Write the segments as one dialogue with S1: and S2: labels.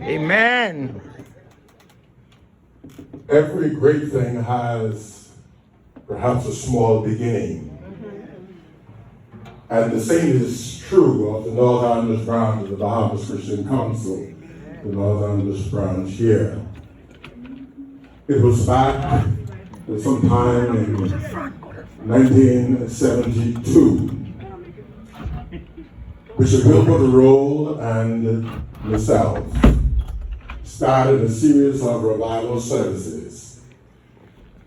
S1: Amen.
S2: Every great thing has perhaps a small beginning. And the same is true of the North Andros branch of the Bahamas Christian Council, the North Andros branch here. It was back sometime in 1972. Bishop Wilbur Roll and myself started a series of revival services.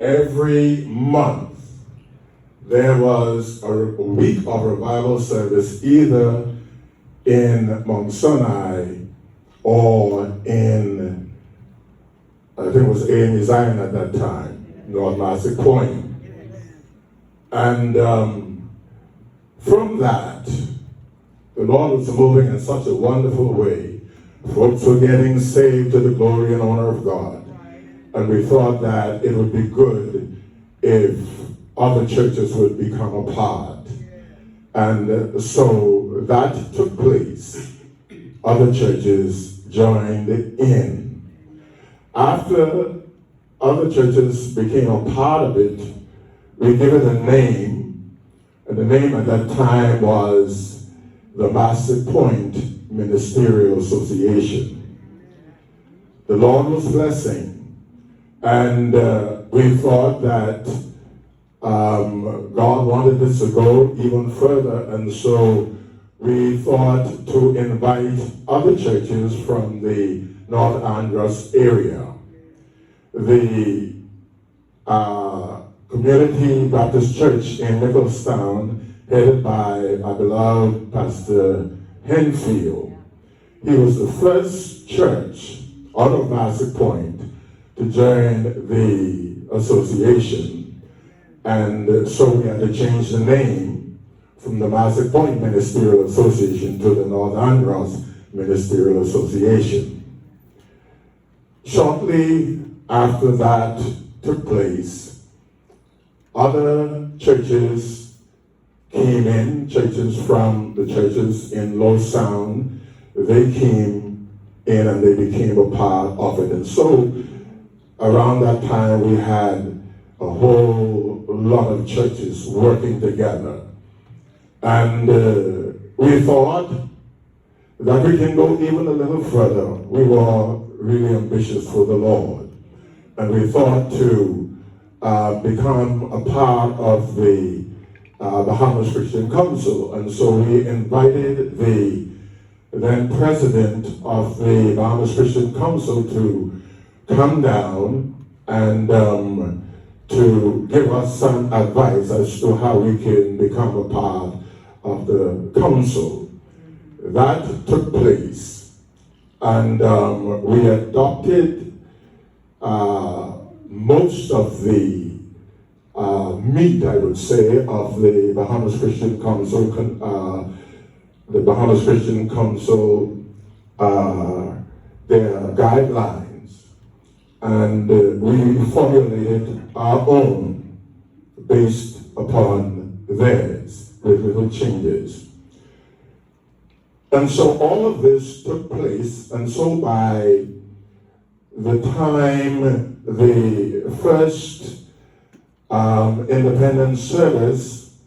S2: Every month there was a week of revival service either in Mount Sinai or in, I think it was A.M. Zion at that time, North Massic Point. And from that, the Lord was moving in such a wonderful way. Folks were getting saved to the glory and honor of God. And we thought that it would be good if other churches would become a part. And so that took place. Other churches joined in. After other churches became a part of it, we gave it a name. And the name at that time was the Massive Point Ministerial Association. The Lord was blessing, and we thought that God wanted us to go even further, and so we thought to invite other churches from the North Andros area. The Community Baptist Church in Nicholstown, headed by our beloved Pastor Henfield. He was the first church out of Massive Point to join the association. And so we had to change the name from the Massive Point Ministerial Association to the North Andros Ministerial Association. Shortly after that took place, other churches came in, churches from the churches in Low Sound. They came in and they became a part of it. And so around that time we had a whole lot of churches working together. And we thought that we can go even a little further. We were really ambitious for the Lord. And we thought to become a part of the Bahamas Christian Council. And so we invited the then president of the Bahamas Christian Council to come down and to give us some advice as to how we can become a part of the council. That took place, and we adopted most of the meat, I would say, of the Bahamas Christian Council, their guidelines, and we formulated our own based upon theirs with little changes. And so all of this took place, and so by the time the first independence service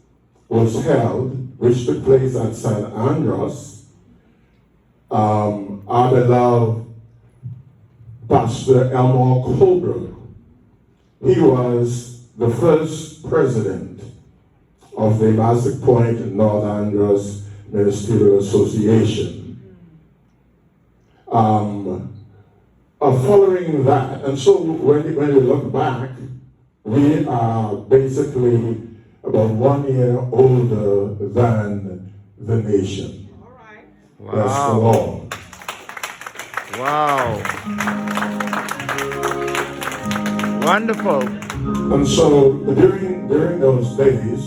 S2: was held, which took place at St. Andros, our beloved Pastor Elmore Colbrook, he was the first president of the Massive Point North Andros Ministerial Association. Following that, and so when we look back, we are basically about 1 year older than the nation.
S1: All right.
S2: Bless the Lord.
S1: Wow. Wonderful.
S2: And so during those days,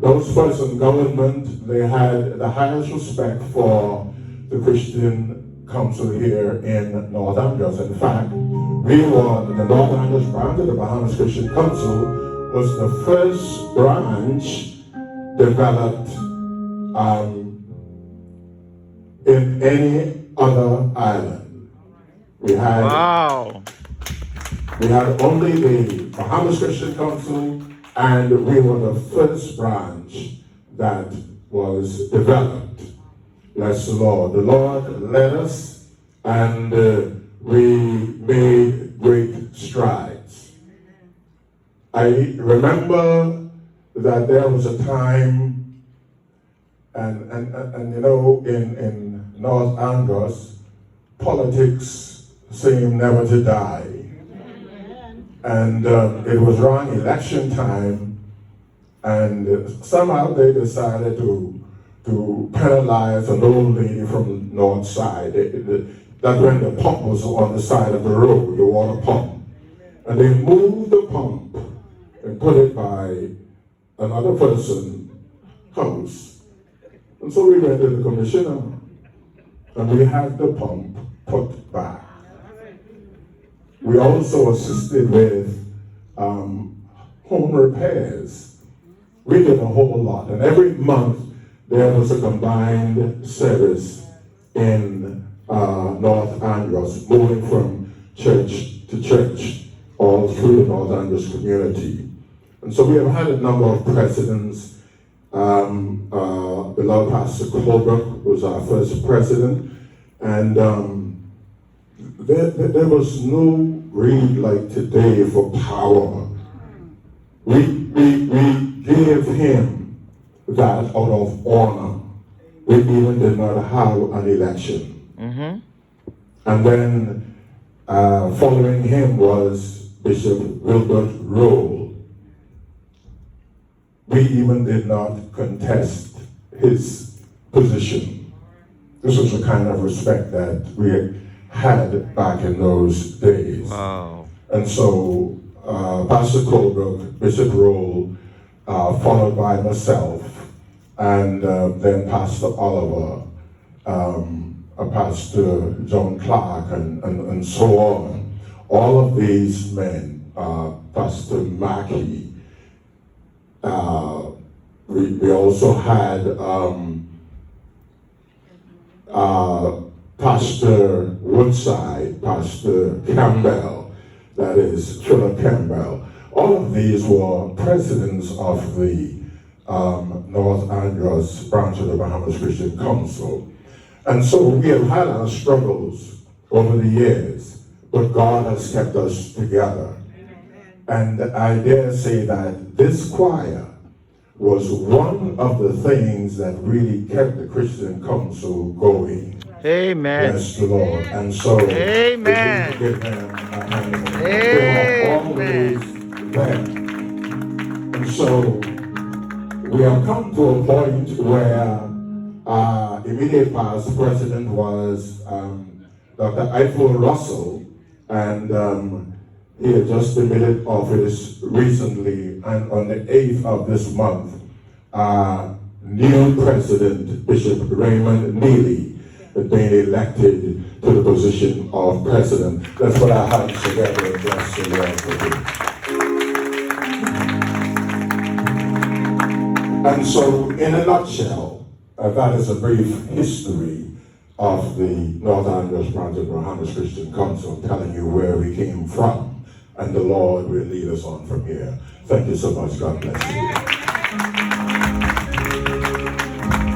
S2: those folks in government, they had the highest respect for the Christian Council here in North Andros. In fact, the North Andros branch of the Bahamas Christian Council was the first branch developed in any other island. We had
S1: Wow.
S2: only the Bahamas Christian Council, and we were the first branch that was developed. Bless the Lord. The Lord led us, and we made great strides. I remember that there was a time, and you know, in North Andros, politics seemed never to die. And it was around election time, and somehow they decided to penalize an old lady from the north side. That's when the pump was on the side of the road, the water pump. And they moved the pump and put it by another person's house. And so we went to the commissioner, and we had the pump put back. We also assisted with home repairs. We did a whole lot, and every month there was a combined service in North Andros, moving from church to church, all through the North Andros community. And so we have had a number of presidents. Beloved Pastor Colbrook was our first president, and there was no greed like today for power. We gave him that out of honor. We even did not have an election.
S1: Mm-hmm.
S2: And then following him was Bishop Wilbert Roll. We even did not contest his position. This was the kind of respect that we had back in those days.
S1: Wow.
S2: And so Pastor Colbrook, Bishop Roll, followed by myself, and then Pastor Oliver, Pastor John Clark, and so on. All of these men, Pastor Mackey, we also had Pastor Woodside, Pastor Campbell, that is Philip Campbell. All of these were presidents of the North Andros branch of the Bahamas Christian Council. And so we have had our struggles over the years, but God has kept us together. And I dare say that this choir was one of the things that really kept the Christian Council going.
S1: Amen.
S2: Bless the Lord. And so,
S1: Amen.
S2: we give them a hand.
S1: Amen.
S2: They were always there. And so, we have come to a point where our immediate past president was Dr. Eiffel Russell, and he had just admitted office recently, and on the 8th of this month, new president, Bishop Raymond Neely, had been elected to the position of president. Let's put our hands together and bless the Lord for him. And so, in a nutshell, that is a brief history of the North Andros branch of Bahamas Christian Council, telling you where we came from, and the Lord will lead us on from here. Thank you so much. God bless you.